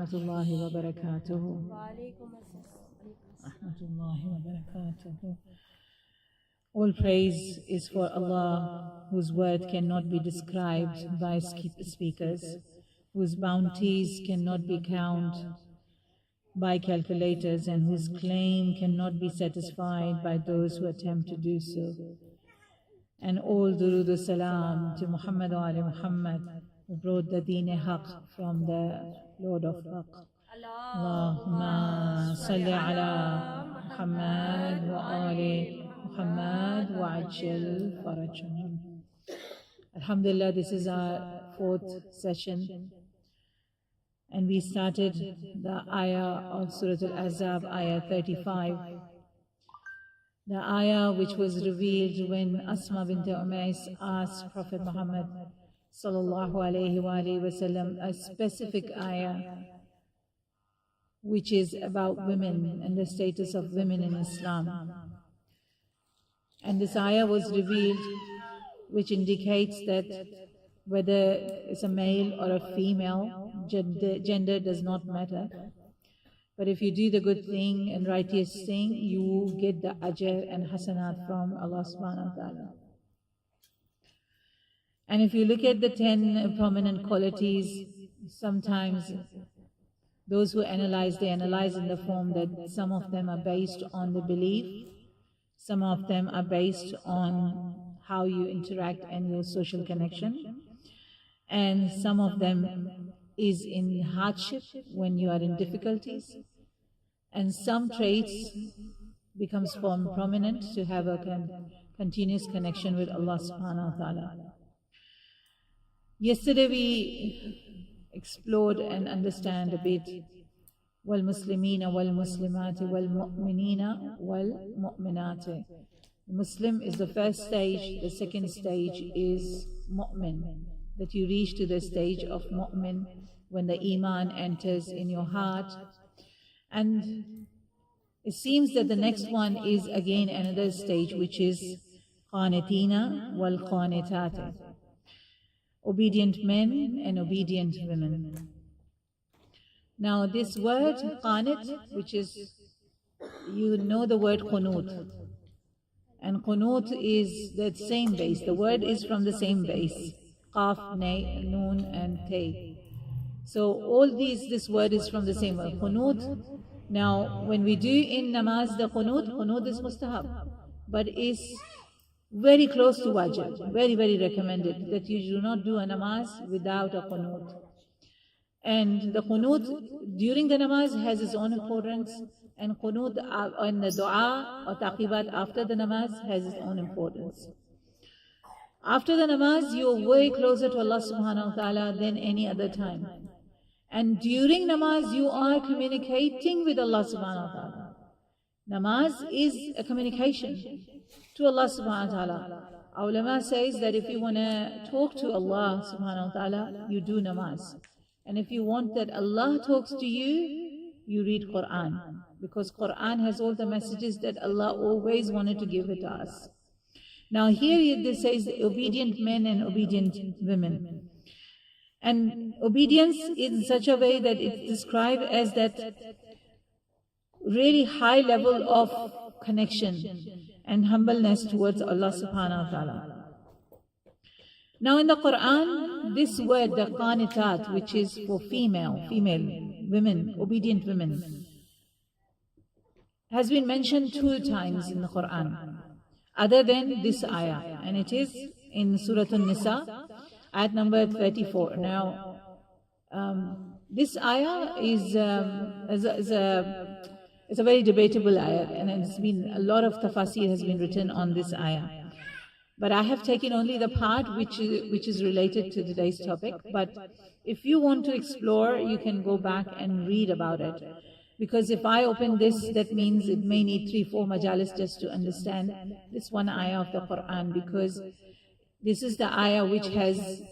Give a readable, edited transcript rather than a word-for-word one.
rahmatullahi wa barakatuhu. Rahmatullahi wa barakatuhu. All praise is for Allah, whose word cannot be described by speakers, whose bounties cannot be counted by calculators, and whose claim cannot be satisfied by those who attempt to do so. And all durood salam to Muhammad wa ali Muhammad, who brought the deen haq from the Lord of Haq. Allahumma salli ala Muhammad wa ali Muhammad wa ajil farajahum. Alhamdulillah, this is our fourth session, and we started the ayah of Surah Al-Ahzab, ayah 35. The ayah which was revealed when Asma bint Umais asked Prophet Muhammad sallallahu alayhi wa sallam a specific ayah which is about women and the status of women in Islam. And this ayah was revealed which indicates that whether it's a male or a female, gender does not matter. But if you do the good thing and righteous thing, you get the ajr and hasanat from Allah subhanahu wa ta'ala. And if you look at the 10 prominent qualities, sometimes those who analyze, they analyze in the form that some of them are based on the belief, some of them are based on how you interact and your social connection, and some of them is in hardship when you are in difficulties, and some traits becomes prominent to have a continuous connection with Allah subhanahu wa ta'ala. Yesterday we explored and understand a bit وَالْمُسْلِمِينَ وَالْمُسْلِمَاتِ وَالْمُؤْمِنِينَ وَالْمُؤْمِنَاتِ. Muslim is the first stage, the second stage is mu'min, that you reach to the stage of mu'min when the iman enters in your heart. And it seems that the next one is again another stage, which is qanitina wal qanitate, obedient men and obedient women. Now this word qanit, which is, you know the word qunut, and qunut is that same base, the word is from the same base, qaf, noon and tay. So all this word is from the same word, qunut. Now when we do in namaz the qunut is mustahab, but is very close to wajib, very, very recommended that you do not do a namaz without a qunut. And the qunut during the namaz has its own importance, and qunut and the dua or taqibat after the namaz has its own importance. After the namaz, you are way closer to Allah subhanahu wa ta'ala than any other time. And during namaz, you are communicating with Allah subhanahu wa ta'ala. Namaz is a communication to Allah subhanahu wa ta'ala. Our ulama says that if you want to talk to Allah subhanahu wa ta'ala, you do namaz. And if you want that Allah talks to you, you read Quran. Because Quran has all the messages that Allah always wanted to give it to us. Now here this says obedient men and obedient women. And obedience in such a way that it's described as that really high level of connection and humbleness towards Allah subhanahu wa ta'ala. Now in the Quran, this word, the qanitat, which is for female women, obedient women, has been mentioned 2 times in the Quran, other than this ayah, and it is in Surah An-Nisa, ayat number 34. Now, this ayah is a very debatable ayah, and it's been a lot of tafasir has been written on this ayah. But I have taken only the part which is related to today's topic. But if you want to explore, you can go back and read about it. Because if I open this, that means it may need 3-4 majalis just to understand this one ayah of the Quran, because this is the ayah which has